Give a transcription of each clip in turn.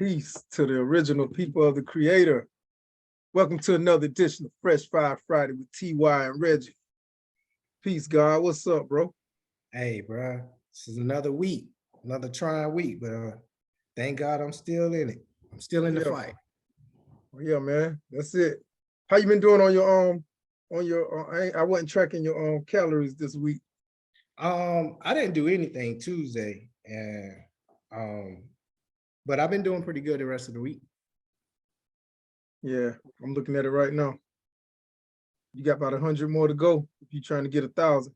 Peace to the original people of the Creator. Welcome to another edition of Fresh Fire Friday with TY and Reggie. Peace, God. What's up, bro? Hey, bro. This is another week, another trying week, but thank God I'm still in it. I'm still in the fight. Yeah, man. That's it. How you been doing on your I wasn't tracking your calories this week. I didn't do anything Tuesday, and but I've been doing pretty good the rest of the week. Yeah, I'm looking at it right now. You got about 100 more to go if you're trying to get 1,000.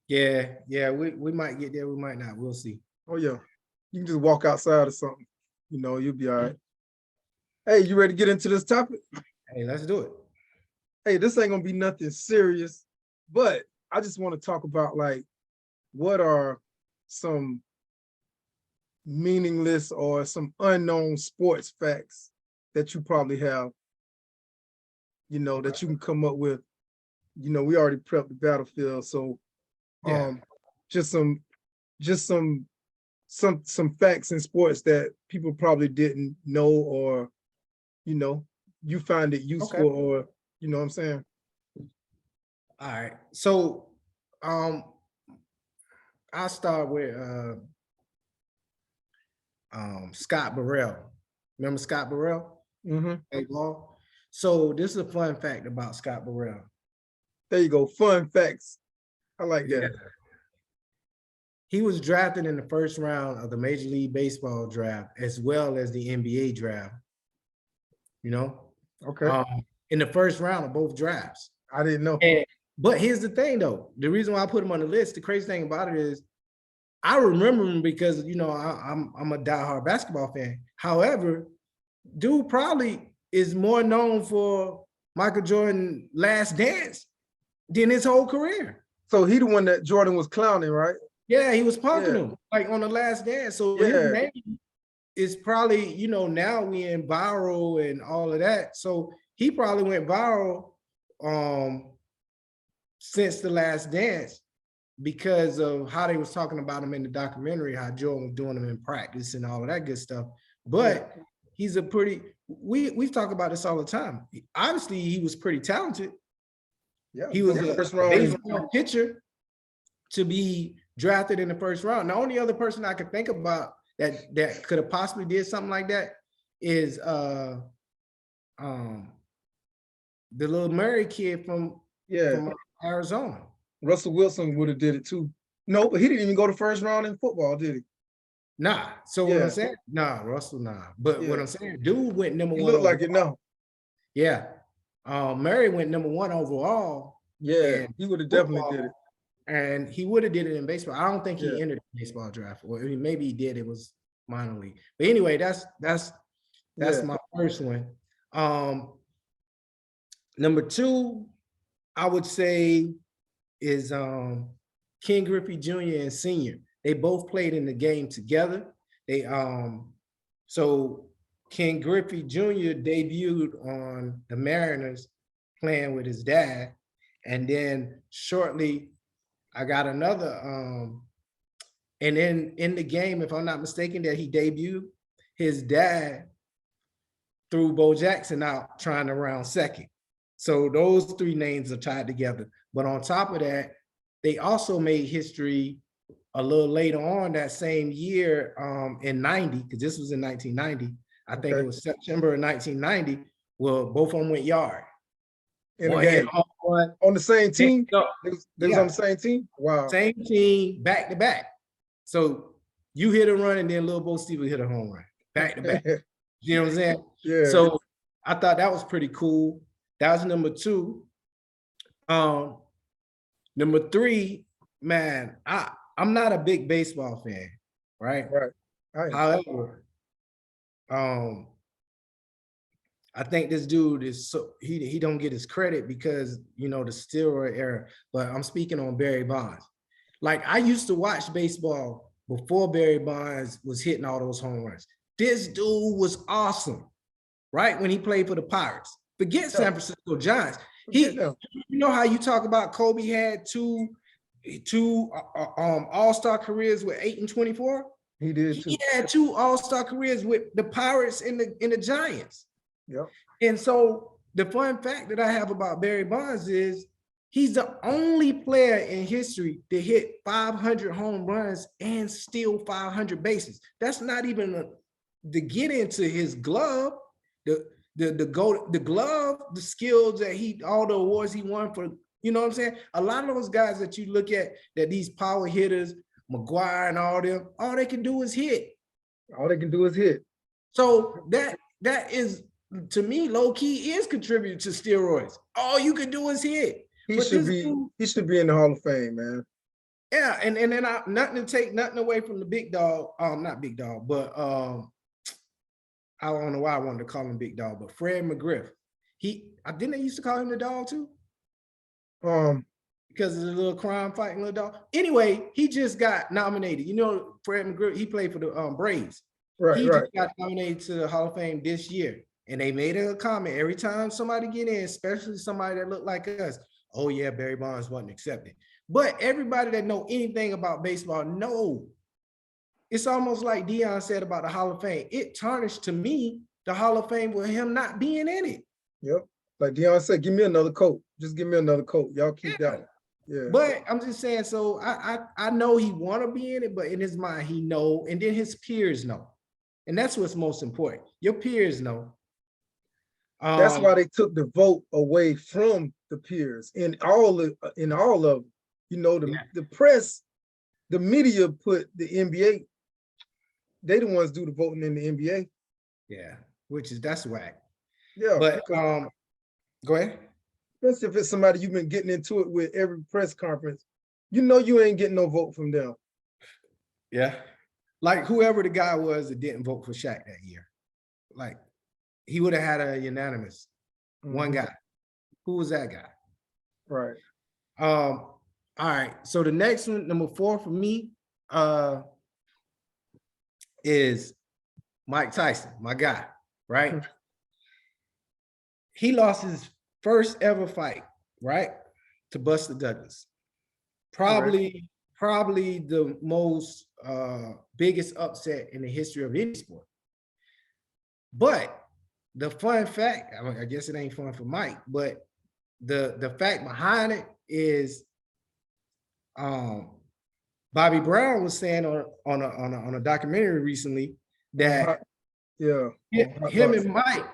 Yeah, we might get there, we might not. We'll see. Oh yeah. You can just walk outside or something. You know, you'll be all right. Hey, you ready to get into this topic? Hey, let's do it. Hey, this ain't gonna be nothing serious, but I just want to talk about like what are some meaningless or some unknown sports facts that you probably have, that you can come up with. We already prepped the battlefield, so just some facts in sports that people probably didn't know, or you find it useful, or you know what I'm saying. All right, so I'll start with Scott Burrell. Remember Scott Burrell? Baseball. So this is a fun fact about Scott Burrell. There you go, fun facts. I like that. He was drafted in the first round of the Major League Baseball draft, as well as the NBA draft. Okay. In the first round of both drafts. I didn't know. But here's the thing, though. The reason why I put him on the list, the crazy thing about it is, I remember him because I'm a diehard basketball fan. However, dude probably is more known for Michael Jordan Last Dance than his whole career. So he the one that Jordan was clowning, right? Yeah, he was punking him like on the Last Dance. So his name is probably, now we in viral and all of that. So he probably went viral since the Last Dance because of how they was talking about him in the documentary, how Jordan was doing him in practice and all of that good stuff. But he's a pretty, we've talked about this all the time. Obviously, he was pretty talented. Yeah, he was a baseball pitcher to be drafted in the first round. The only other person I could think about that could have possibly did something like that is the little Murray kid from Arizona. Russell Wilson would have did it too. No, but he didn't even go to first round in football, did he? Nah. So what I'm saying, Russell, nah. But what I'm saying, dude went number one. He looked like it now. Yeah. Murray went number one overall. Yeah, he would have definitely did it. And he would have did it in baseball. I don't think he entered the baseball draft. Or maybe he did. It was minor league. But anyway, that's my first one. Number two, I would say is Ken Griffey Jr. and Sr. They both played in the game together. So Ken Griffey Jr. debuted on the Mariners playing with his dad. And then shortly, I got another, and then in the game, if I'm not mistaken, that he debuted, his dad threw Bo Jackson out trying to round second. So those three names are tied together. But on top of that, they also made history a little later on that same year in 90, because this was in 1990. I think it was September of 1990. Well, both of them went yard. In the game. On the same team? They was on the same team? Wow. Same team, back to back. So you hit a run and then Lil Bo Stevens hit a home run, back to back. You know what I'm saying? Yeah. So I thought that was pretty cool. That was number two. Number three, man, I'm not a big baseball fan, right? Right. However, I think this dude is he don't get his credit because the steroid era. But I'm speaking on Barry Bonds. Like, I used to watch baseball before Barry Bonds was hitting all those home runs. This dude was awesome, right? When he played for the Pirates. Forget San Francisco Giants. You know how you talk about Kobe had two all-star careers with 8 and 24? He did too. He had 2 all-star careers with the Pirates and the Giants. Yep. And so the fun fact that I have about Barry Bonds is he's the only player in history to hit 500 home runs and steal 500 bases. That's not even to get into his glove, the glove, the skills that all the awards he won for, you know what I'm saying? A lot of those guys that you look at, that these power hitters, McGuire and all them, all they can do is hit. All they can do is hit. So that is, to me, low key is contributing to steroids. All you can do is hit. He should be in the Hall of Fame, man. Yeah, and then nothing to take nothing away from the big dog. Not big dog, but I don't know why I wanted to call him big dog, but Fred McGriff. Didn't they used to call him the dog too? Because of the little crime fighting little dog. Anyway, he just got nominated. You know, Fred McGriff, he played for the Braves. Right, he right. just got nominated to the Hall of Fame this year. And they made a comment every time somebody get in, especially somebody that looked like us. Oh yeah, Barry Bonds wasn't accepted. But everybody that know anything about baseball know. It's almost like Dion said about the Hall of Fame. It tarnished, to me, the Hall of Fame with him not being in it. Yep. Like Dion said, give me another coat. Just give me another coat. Y'all keep that one. Yeah. But I'm just saying, so I know he want to be in it, but in his mind, he know, and then his peers know. And that's what's most important. Your peers know. That's why they took the vote away from the peers in all of them. You know, the press, the media put the NBA. They the ones do the voting in the NBA. Yeah, that's whack. Yeah, but go ahead. Especially if it's somebody you've been getting into it with every press conference, you know you ain't getting no vote from them. Yeah, like whoever the guy was that didn't vote for Shaq that year, like he would have had a unanimous one guy. Who was that guy? Right. All right. So the next one, number 4 for me, is Mike Tyson, my guy. Right. He lost his first ever fight, right, to Buster Douglas. Probably the most biggest upset in the history of any sport. But the fun fact, I guess it ain't fun for Mike, but the fact behind it is Bobby Brown was saying on a documentary recently that him and Mike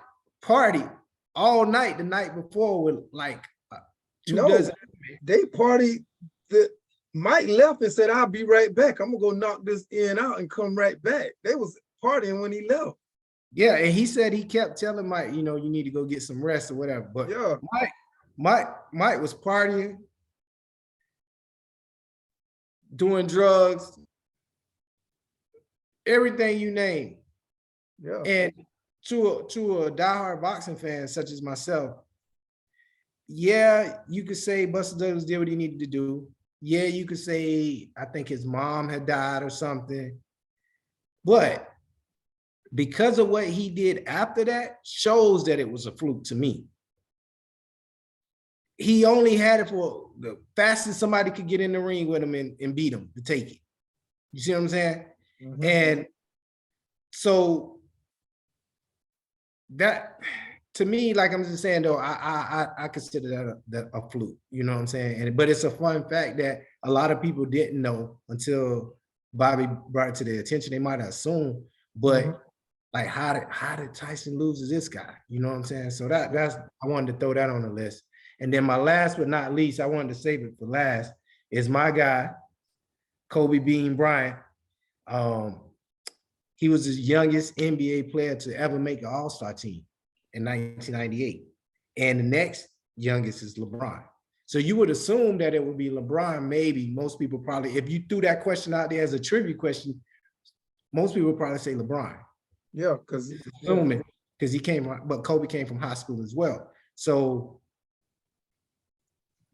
partied all night the night before with like 2 dozen. They partied. Mike left and said, "I'll be right back. I'm gonna go knock this in out and come right back." They was partying when he left. Yeah, and he said he kept telling Mike, you know, you need to go get some rest or whatever. But yeah, Mike was partying, doing drugs, everything you name. Yeah. And to a diehard boxing fan such as myself, yeah, you could say Buster Douglas did what he needed to do. Yeah, you could say I think his mom had died or something. But because of what he did after that, shows that it was a fluke to me. He only had it for the fastest somebody could get in the ring with him and beat him to take it. You see what I'm saying? And so that, to me, like I'm just saying though, I consider that a fluke. You know what I'm saying? But it's a fun fact that a lot of people didn't know until Bobby brought it to their attention. They might have assumed, but like how did Tyson lose to this guy? You know what I'm saying? So that's I wanted to throw that on the list. And then my last but not least, I wanted to save it for last, is my guy, Kobe Bean Bryant. He was the youngest NBA player to ever make an All-Star team in 1998. And the next youngest is LeBron. So you would assume that it would be LeBron, maybe. Most people probably, if you threw that question out there as a trivia question, most people would probably say LeBron. Yeah, because he came, but Kobe came from high school as well. So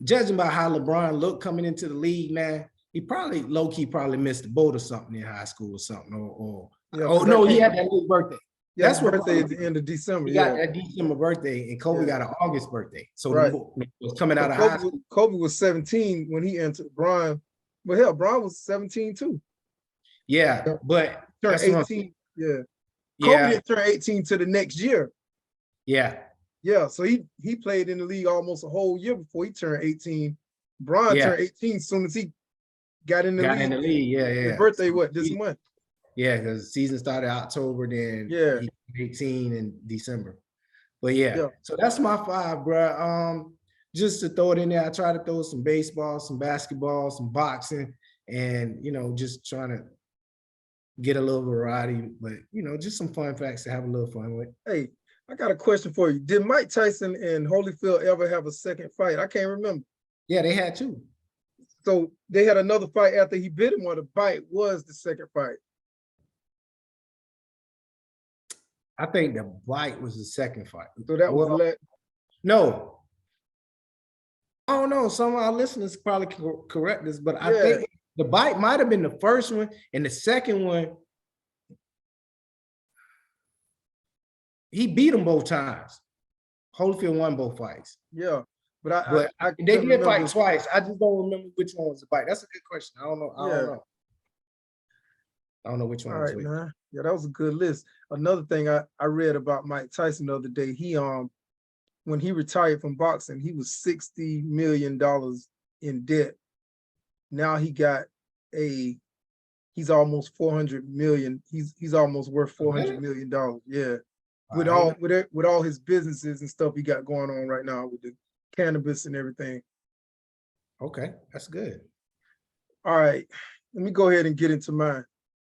judging by how LeBron looked coming into the league, man, he probably low-key missed the boat or something in high school or something. He had that little birthday. Yeah, that's what birthday at the end of December. He got that December birthday, and Kobe got an August birthday. So it was coming out of Kobe, high school. Kobe was 17 when he entered. Bron was 17 too. Yeah, but Turned that's what I'm 18. Yeah. Kobe yeah, didn't turn 18 to the next year. yeah, Yeah, so he played in the league almost a whole year before he turned 18. Bron yeah. turned 18 as soon as he got in the Got in league. the league, yeah, His yeah. birthday, So what, this month? yeah, because the season started October, then Yeah, he 18 in December. But yeah, yeah. so that's my 5, bro. Just to throw it in there, I try to throw some baseball, some basketball, some boxing, and just trying to get a little variety, but just some fun facts to have a little fun with. Hey, I got a question for you. Did Mike Tyson and Holyfield ever have a second fight? I can't remember. Yeah, they had 2. So they had another fight after he bit him, or the bite was the second fight? I think the bite was the second fight. So that was the last. No, I don't know. Some of our listeners probably can correct this, but I Yeah. think the bite might have been the first one, and the second one, he beat him both times. Holyfield won both fights. Yeah, but I they couldn't did fight remember. twice. I just don't remember which one was the bite. That's a good question. I don't know. I don't know which one All was right, which. man. Yeah, that was a good list. Another thing I read about Mike Tyson the other day, he when he retired from boxing, he was $60 million in debt. Now he's almost 400 million. He's almost worth $400 million. Yeah. With all his businesses and stuff he got going on right now with the cannabis and everything. Okay, that's good. All right, let me go ahead and get into mine.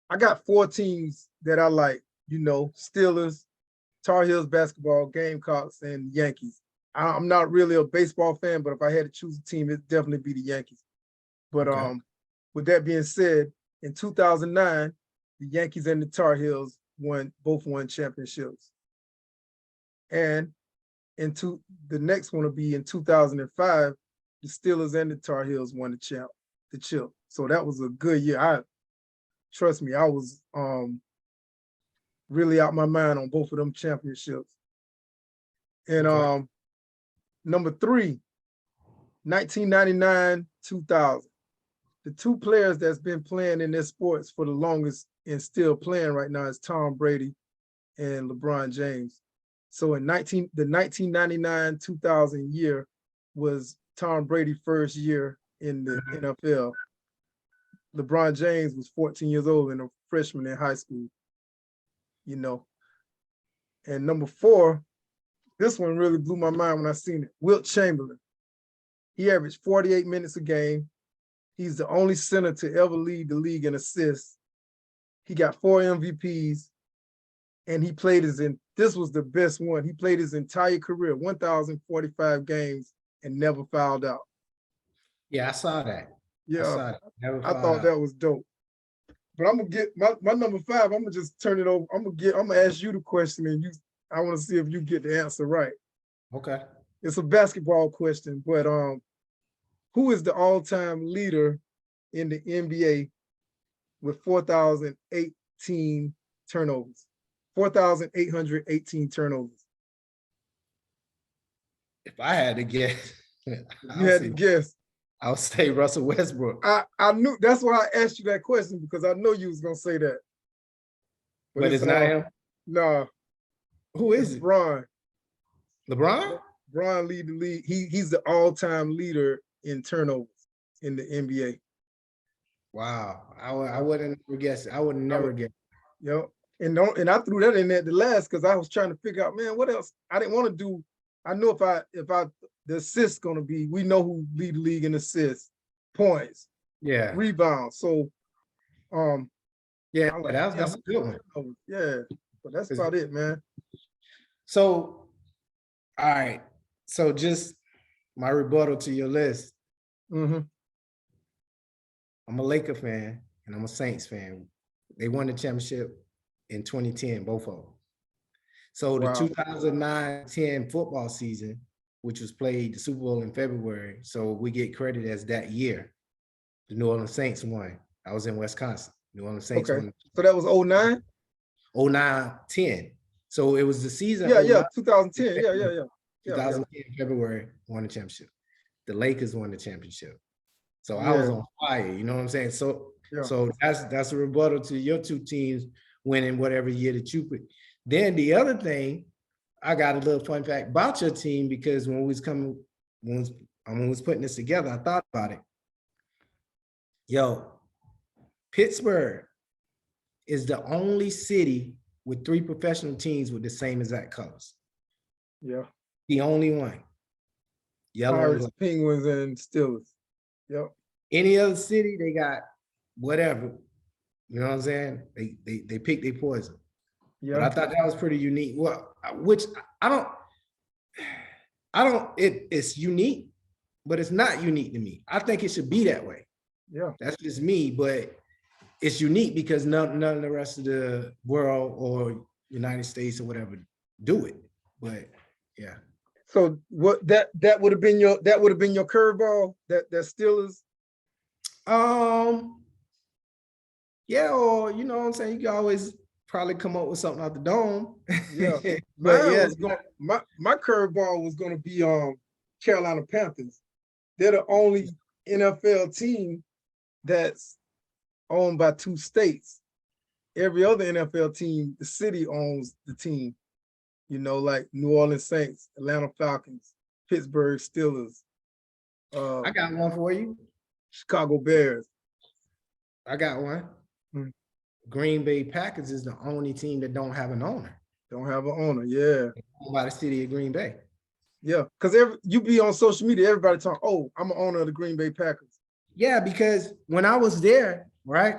I got 4 teams that I like, Steelers, Tar Heels basketball, Gamecocks, and Yankees. I'm not really a baseball fan, but if I had to choose a team, it'd definitely be the Yankees. But with that being said, in 2009, the Yankees and the Tar Heels both won championships. And the next one will be in 2005, the Steelers and the Tar Heels won the chip. So that was a good year. Trust me, I was really out my mind on both of them championships. And number 3, 1999, 2000. The 2 players that's been playing in their sports for the longest and still playing right now is Tom Brady and LeBron James. So the 1999-2000 year was Tom Brady's first year in the NFL. LeBron James was 14 years old and a freshman in high school. And number 4, this one really blew my mind when I seen it. Wilt Chamberlain. He averaged 48 minutes a game. He's the only center to ever lead the league in assists. He got 4 MVPs, and this was the best one. He played his entire career, 1,045 games, and never fouled out. Yeah, I saw that. Yeah, I thought that was dope. But I'm gonna get my number 5. I'm gonna just turn it over. I'm gonna ask you the question, and I want to see if you get the answer right. Okay. It's a basketball question, but who is the all-time leader in the NBA with 4,018 turnovers? 4,818 turnovers. If I had to guess, I would say Russell Westbrook. I knew, that's why I asked you that question, because I know you was gonna say that. But it's not him? No. Who is it? LeBron. LeBron? LeBron lead the league. He's the all-time leader in turnovers in the NBA. Wow. I wouldn't guess it. I would never guess. Yep. And I threw that in at the last because I was trying to figure out, man, what else? I didn't want to do. I know if the assists gonna be, we know who lead the league in assists, points, rebounds. So yeah, that's a good one. Yeah, but that's about it, man. So, all right. So just my rebuttal to your list. Mm-hmm. I'm a Laker fan and I'm a Saints fan. They won the championship in 2010, both of them. So the 2009-10 football season, which was played the Super Bowl in February, so we get credit as that year. The New Orleans Saints won. I was in Wisconsin. New Orleans Saints won. So that was 09? 09-10. So it was the season. Yeah, 2010. Yeah. 2010 February won the championship. The Lakers won the championship. So I was on fire, you know what I'm saying? So Yeah. So that's a rebuttal to your two teams winning whatever year that you put. Then the other thing, I got a little fun fact about your team, because when we was putting this together, I thought about it. Yo, Pittsburgh is the only city with 3 professional teams with the same exact colors. Yeah. The only one. Yellow and Pirates, black. Penguins, and Steelers. Yep. Any other city, they got whatever. You know what I'm saying? They pick their poison. Yeah. But I thought that was pretty unique. Well, which I don't, it's unique, but it's not unique to me. I think it should be that way. Yeah. That's just me, but it's unique because none of the rest of the world or United States or whatever do it. But yeah. So what that would have been your curveball, that Steelers? Yeah, or you know what I'm saying, you can always probably come up with something out the dome. Yeah. But Mine yeah, was my curveball was gonna be Carolina Panthers. They're the only NFL team that's owned by 2 states. Every other NFL team, the city owns the team. You know, like New Orleans Saints, Atlanta Falcons, Pittsburgh Steelers, I got one for you. Chicago Bears. I got one. Green Bay Packers is the only team that don't have an owner. Don't have an owner, yeah. Owned by the city of Green Bay. Yeah, because you be on social media, everybody talking, oh, I'm an owner of the Green Bay Packers. Yeah, because when I was there, right,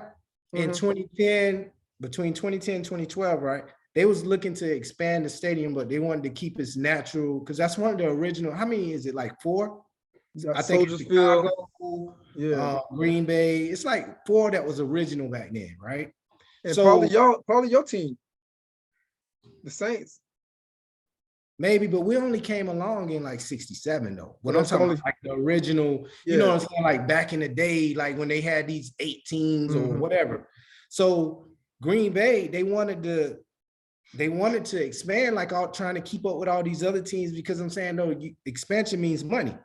in 2010, between 2010 and 2012, right, they was looking to expand the stadium, but they wanted to keep its natural, because that's one of the original, how many is it, like 4? I think Soldiers Field, yeah, Green Bay. It's like 4 that was original back then, right? And so probably your team, the Saints. Maybe, but we only came along in like 67 though. What Well, I'm talking about, like the original, you know what I'm saying, like back in the day, like when they had these 8 teams or whatever. So Green Bay, they wanted to expand, like all trying to keep up with all these other teams, because I'm saying, no, expansion means money,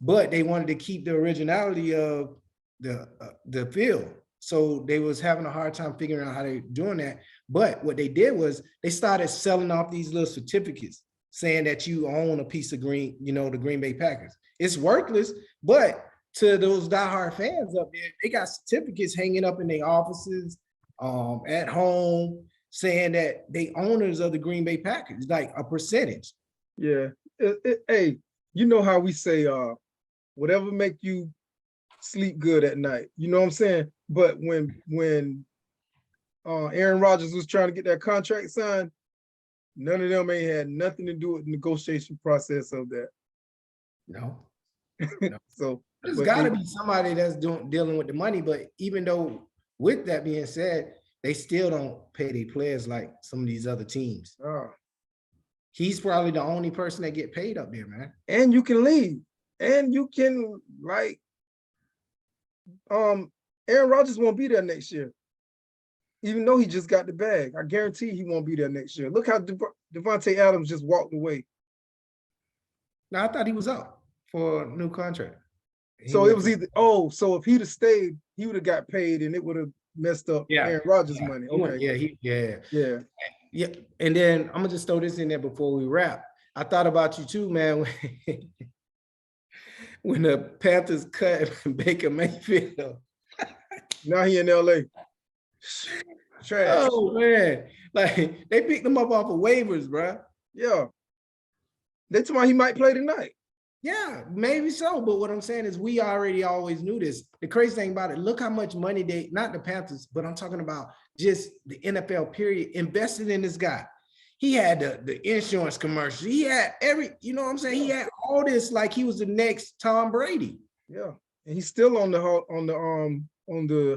but they wanted to keep the originality of the field. So they was having a hard time figuring out how they doing that. But what they did was they started selling off these little certificates saying that you own a piece of green, you know, the Green Bay Packers. It's worthless, but to those diehard fans up there, they got certificates hanging up in their offices, at home, saying that they owners of the Green Bay Packers, like a percentage. Yeah. Hey, you know how we say, whatever make you sleep good at night. You know what I'm saying? But when Aaron Rodgers was trying to get that contract signed, none of them ain't had nothing to do with the negotiation process of that. No. So there's got to be somebody that's dealing with the money. But even though, with that being said, they still don't pay their players like some of these other teams. He's probably the only person that get paid up there, man. And you can leave, and you can, like, Aaron Rodgers won't be there next year, even though he just got the bag. I guarantee he won't be there next year. Look how Devontae Adams just walked away. No, I thought he was up for a new contract. So it was either, so if he'd have stayed, he would have got paid, and it would have messed up Aaron Rodgers' money. Okay. Yeah. And then I'm gonna just throw this in there before we wrap. I thought about you too, man. When the Panthers cut Baker Mayfield. Now he in LA. Trash. Oh man, like they picked him up off of waivers, bro. Yeah. They told me he might play tonight. Yeah, maybe so. But what I'm saying is we already always knew this. The crazy thing about it, look how much money they, not the Panthers, but I'm talking about just the NFL period, invested in this guy. He had the insurance commercial. He had you know what I'm saying? He had all this like he was the next Tom Brady. Yeah. And he's still on the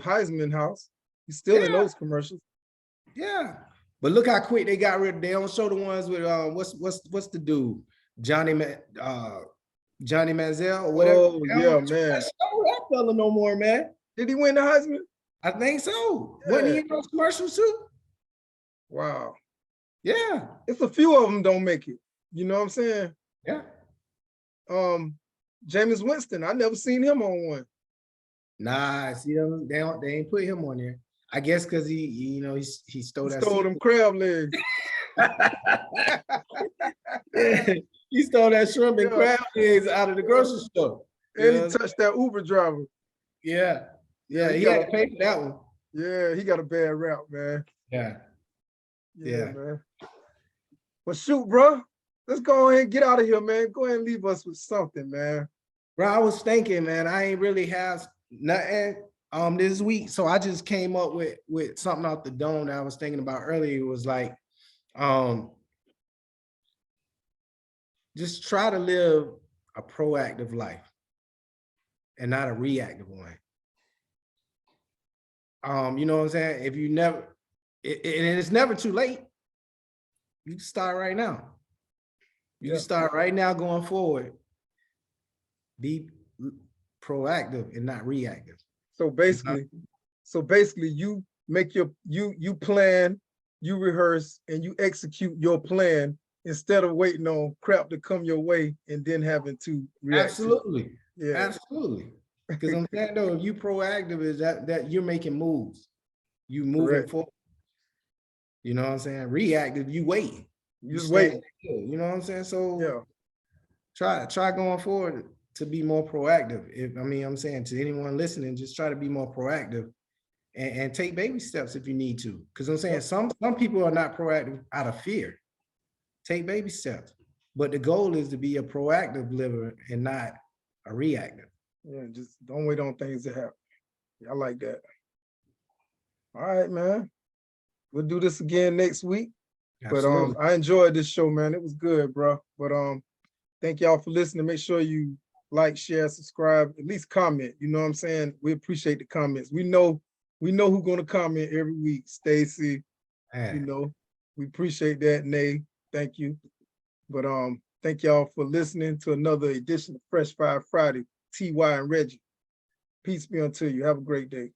Heisman house. He's still in those commercials. Yeah. But look how quick they got rid of. They don't show the ones with what's the dude? Johnny Manziel or whatever. Oh, yeah, man. That fella no more, man. Did he win the Heisman? I think so. Yeah. Wasn't he in those commercials too? Wow. Yeah. It's a few of them don't make it. You know what I'm saying? Yeah. Jameis Winston, I never seen him on one. Nah, see them, they ain't put him on there. I guess because he he stole that Stole them seafood. crab legs. He stole that shrimp and Yeah. crab legs out of the grocery store. And he touched that Uber driver. Yeah. Yeah, He had to pay for that one. Yeah, he got a bad rap, man. Yeah. Yeah, man. Well, shoot, bro. Let's go ahead and get out of here, man. Go ahead and leave us with something, man. Bro, I was thinking, man, I ain't really have nothing this week. So I just came up with something out the dome that I was thinking about earlier. It was like, just try to live a proactive life and not a reactive one. You know what I'm saying? If you never, and it's never too late. You can start right now. You can start right now going forward. Be proactive and not reactive. So basically, you make you plan, you rehearse, and you execute your plan instead of waiting on crap to come your way and then having to react. Absolutely. Absolutely. Because I'm saying though, if you proactive, is that you're making moves. You moving forward. You know what I'm saying? Reactive, you waiting. You just waiting. You know what I'm saying? So try going forward to be more proactive. I'm saying to anyone listening, just try to be more proactive and take baby steps if you need to. Because I'm saying some people are not proactive out of fear. Take baby steps. But the goal is to be a proactive liver and not a reactive. Yeah, just don't wait on things to happen. I like that. All right, man. We'll do this again next week. Absolutely. But I enjoyed this show, man. It was good, bro. But thank y'all for listening. Make sure you like, share, subscribe, at least comment. You know what I'm saying? We appreciate the comments. We know who's gonna comment every week. Stacy, you know, we appreciate that. Nay, thank you. But thank y'all for listening to another edition of Fresh Fire Friday. TY and Reggie. Peace be unto you. Have a great day.